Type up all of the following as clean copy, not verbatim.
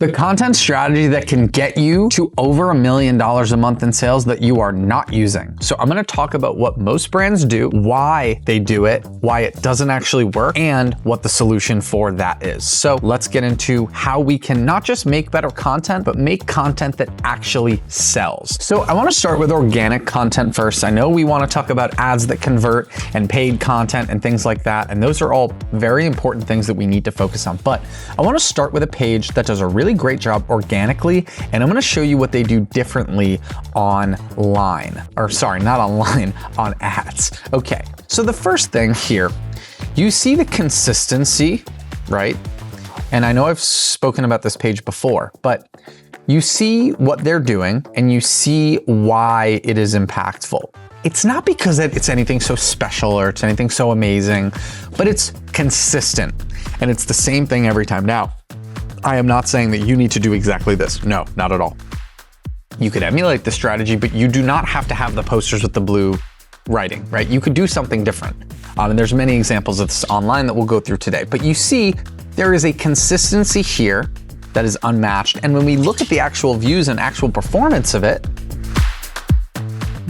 The content strategy that can get you to over $1 million a month in sales that you are not using. So I'm going to talk about what most brands do, why they do it, why it doesn't actually work, and what the solution for that is. So let's get into how we can not just make better content, but make content that actually sells. So I want to start with organic content first. I know we want to talk about ads that convert and paid content and things like that. And those are all very important things that we need to focus on. But I want to start with a page that does a really great job organically, and I'm going to show you what they do differently online, or sorry, not online, on ads. Okay, so the first thing here, you see the consistency, right? And I know I've spoken about this page before, but you see what they're doing and you see why it is impactful. It's not because it's anything so special or it's anything so amazing, but it's consistent and it's the same thing every time. Now, I am not saying that you need to do exactly this. No, not at all. You could emulate the strategy, but you do not have to have the posters with the blue writing, right? You could do something different. And there's many examples of this online that we'll go through today. But you see, there is a consistency here that is unmatched. And when we look at the actual views and actual performance of it,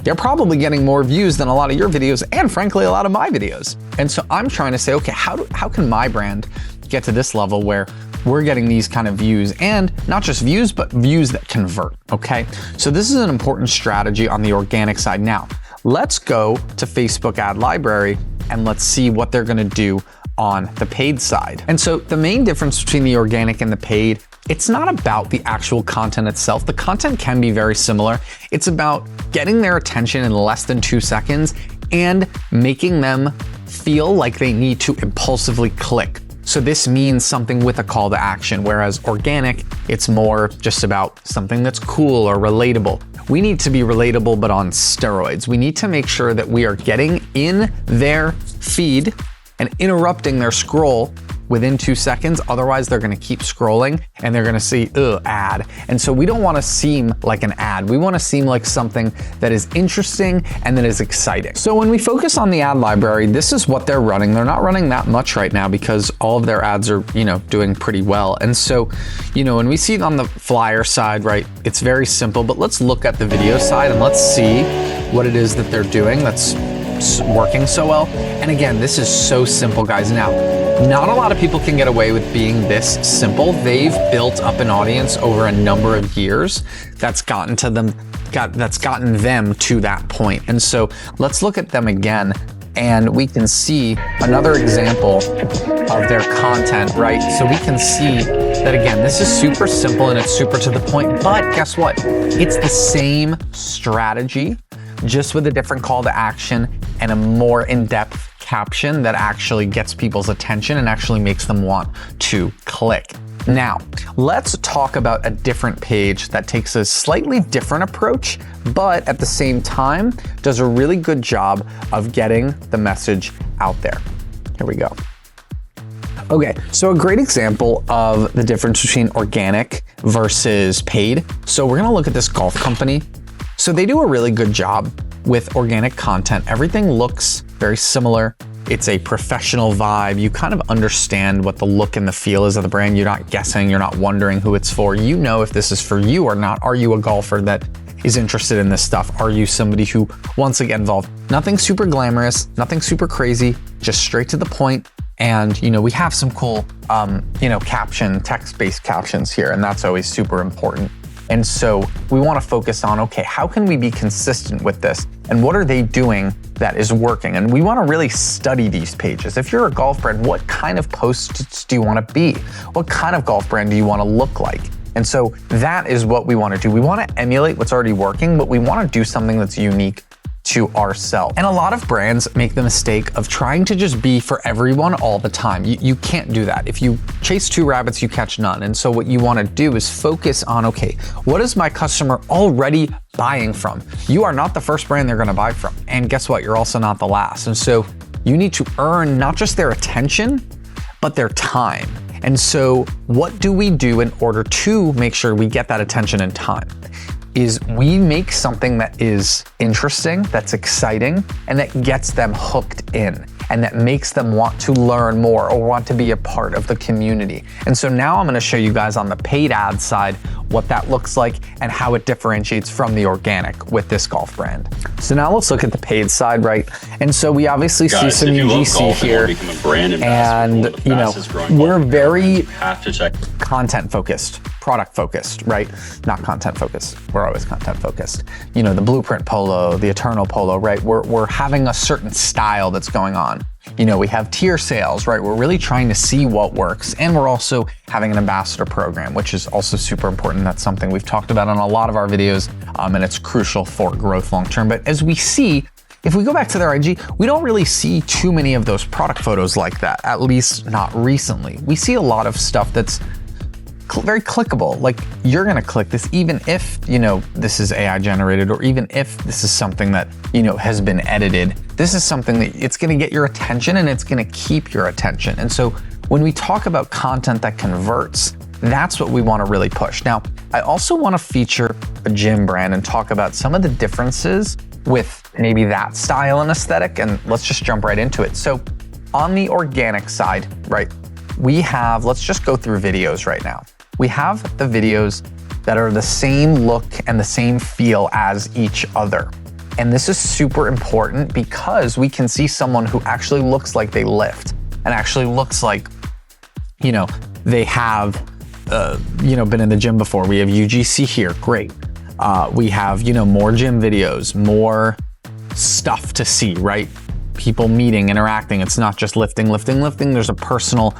they're probably getting more views than a lot of your videos and frankly, a lot of my videos. And so I'm trying to say, okay, how can my brand get to this level where we're getting these kind of views, and not just views, but views that convert, okay? So this is an important strategy on the organic side. Now, let's go to Facebook ad library and let's see what they're gonna do on the paid side. And so the main difference between the organic and the paid, it's not about the actual content itself. The content can be very similar. It's about getting their attention in less than 2 seconds and making them feel like they need to impulsively click. So this means something with a call to action, whereas organic, it's more just about something that's cool or relatable. We need to be relatable, but on steroids. We need to make sure that we are getting in their feed and interrupting their scroll within 2 seconds. Otherwise, they're gonna keep scrolling and they're gonna see, ad. And so we don't wanna seem like an ad. We wanna seem like something that is interesting and that is exciting. So when we focus on the ad library, this is what they're running. They're not running that much right now because all of their ads are, doing pretty well. And so, when we see it on the flyer side, right, it's very simple, but let's look at the video side and let's see what it is that they're doing that's working so well. And again, this is so simple, guys. Now, not a lot of people can get away with being this simple. They've built up an audience over a number of years that's gotten them to that point. And so let's look at them again, and we can see another example of their content, right? So we can see that again, this is super simple and it's super to the point, but guess what? It's the same strategy, just with a different call to action and a more in-depth caption that actually gets people's attention and actually makes them want to click. Now, let's talk about a different page that takes a slightly different approach, but at the same time, does a really good job of getting the message out there. Here we go. Okay, so a great example of the difference between organic versus paid. So we're gonna look at this golf company. So they do a really good job with organic content. Everything looks very similar. It's a professional vibe. You kind of understand what the look and the feel is of the brand. You're not guessing, you're not wondering who it's for. You know if this is for you or not. Are you a golfer that is interested in this stuff? Are you somebody who wants to get involved? Nothing super glamorous, nothing super crazy, just straight to the point. And we have some cool, text-based captions here, and that's always super important. And so we want to focus on, okay, how can we be consistent with this? And what are they doing that is working? And we want to really study these pages. If you're a golf brand, what kind of posts do you want to be? What kind of golf brand do you want to look like? And so that is what we want to do. We want to emulate what's already working, but we want to do something that's unique to ourselves. And a lot of brands make the mistake of trying to just be for everyone all the time. You can't do that. If you chase 2 rabbits, you catch none. And so what you want to do is focus on, okay, what is my customer already buying from? You are not the first brand they're going to buy from. And guess what? You're also not the last. And so you need to earn not just their attention, but their time. And so what do we do in order to make sure we get that attention and time? Is we make something that is interesting, that's exciting, and that gets them hooked in. and that makes them want to learn more or want to be a part of the community. And so now I'm gonna show you guys on the paid ad side what that looks like and how it differentiates from the organic with this golf brand. So now let's look at the paid side, right? And so we obviously see some UGC here, and you know, we're very content focused, product focused, right? Not content focused. We're always content focused. You know, the Blueprint Polo, the Eternal Polo, right? We're having a certain style that's going on. You know, we have tier sales, right? We're really trying to see what works. And we're also having an ambassador program, which is also super important. That's something we've talked about on a lot of our videos, and it's crucial for growth long-term. But as we see, if we go back to their IG, we don't really see too many of those product photos like that, at least not recently. We see a lot of stuff that's very clickable. Like, you're gonna click this even if, you know, this is AI generated, or even if this is something that, you know, has been edited. This is something that it's gonna get your attention and it's gonna keep your attention. And so when we talk about content that converts, that's what we wanna really push. Now, I also wanna feature a gym brand and talk about some of the differences with maybe that style and aesthetic, and let's just jump right into it. So on the organic side, right, we have, let's just go through videos right now. We have the videos that are the same look and the same feel as each other. And this is super important because we can see someone who actually looks like they lift and actually looks like, you know, they have, you know, been in the gym before. We have UGC here, great. We have, you know, more gym videos, more stuff to see, right? People meeting, interacting. It's not just lifting. There's a personal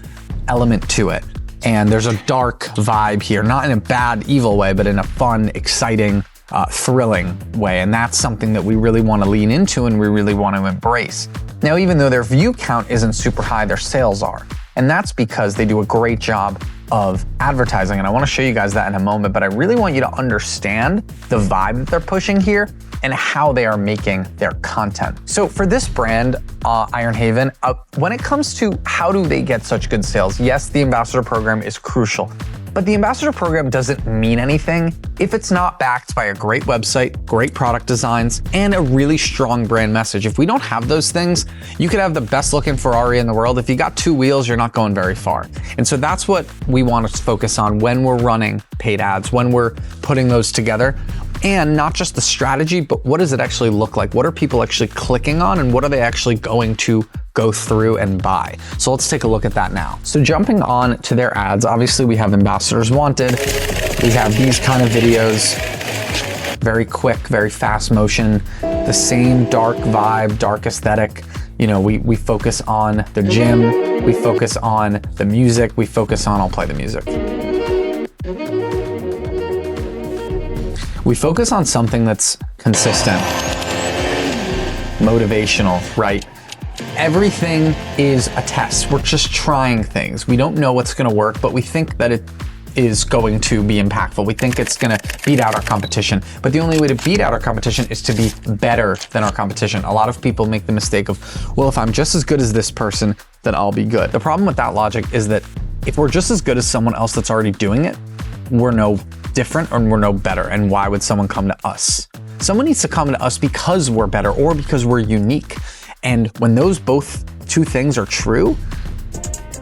element to it. And there's a dark vibe here, not in a bad, evil way, but in a fun, exciting, thrilling way. And that's something that we really want to lean into and we really want to embrace. Now, even though their view count isn't super high, their sales are. And that's because they do a great job of advertising. And I want to show you guys that in a moment, but I really want you to understand the vibe that they're pushing here and how they are making their content. So for this brand, Iron Haven, when it comes to how do they get such good sales, yes, the ambassador program is crucial, but the ambassador program doesn't mean anything if it's not backed by a great website, great product designs, and a really strong brand message. If we don't have those things, you could have the best looking Ferrari in the world. If you got two wheels, you're not going very far. And so that's what we want to focus on when we're running paid ads, when we're putting those together. And not just the strategy, but what does it actually look like? What are people actually clicking on, and what are they actually going to go through and buy? So let's take a look at that now. So jumping on to their ads, obviously we have ambassadors wanted. We have these kind of videos, very quick, very fast motion, the same dark vibe, dark aesthetic. You know, we focus on the gym, we focus on the music, we focus on, I'll play the music. We focus on something that's consistent, motivational, right? Everything is a test. We're just trying things. We don't know what's gonna work, but we think that it is going to be impactful. We think it's gonna beat out our competition. But the only way to beat out our competition is to be better than our competition. A lot of people make the mistake of, well, if I'm just as good as this person, then I'll be good. The problem with that logic is that if we're just as good as someone else that's already doing it, we're no different or we're no better. And why would someone come to us? Someone needs to come to us because we're better or because we're unique. And when those both two things are true,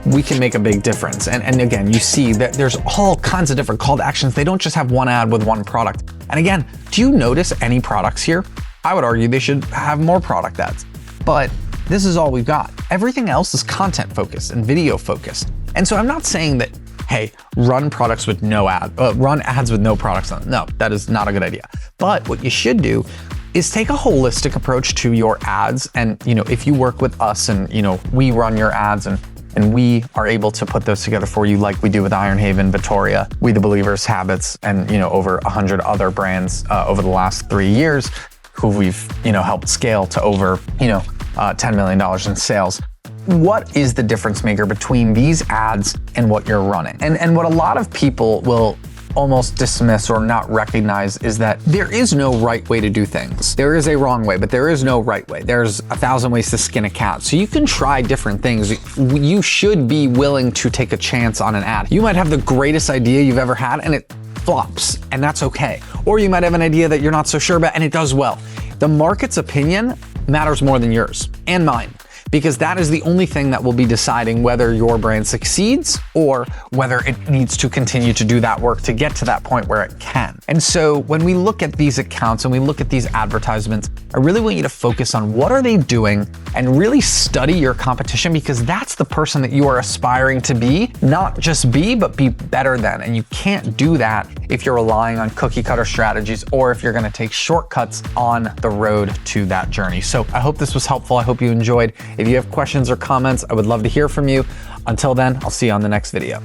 we can make a big difference. And again, you see that there's all kinds of different call to actions. They don't just have one ad with one product. And again, do you notice any products here? I would argue they should have more product ads, but this is all we've got. Everything else is content focused and video focused. And so I'm not saying that, hey, run products with no run ads with no products on it. No, that is not a good idea. But what you should do is take a holistic approach to your ads. And, you know, if you work with us and, you know, we run your ads and we are able to put those together for you like we do with Iron Haven, Vittoria, We the Believers, Habits, and, you know, over 100 other brands over the last 3 years who we've, you know, helped scale to over, you know, $10 million in sales. What is the difference maker between these ads and what you're running? And what a lot of people will almost dismiss or not recognize is that there is no right way to do things. There is a wrong way, but there is no right way. There's 1,000 ways to skin a cat. So you can try different things. You should be willing to take a chance on an ad. You might have the greatest idea you've ever had and it flops, and that's okay. Or you might have an idea that you're not so sure about and it does well. The market's opinion matters more than yours and mine. because that is the only thing that will be deciding whether your brand succeeds or whether it needs to continue to do that work to get to that point where it can. And so when we look at these accounts and we look at these advertisements, I really want you to focus on what are they doing and really study your competition, because that's the person that you are aspiring to be, not just be, but be better than. And you can't do that if you're relying on cookie cutter strategies or if you're going to take shortcuts on the road to that journey. So I hope this was helpful. I hope you enjoyed. If you have questions or comments, I would love to hear from you. Until then, I'll see you on the next video.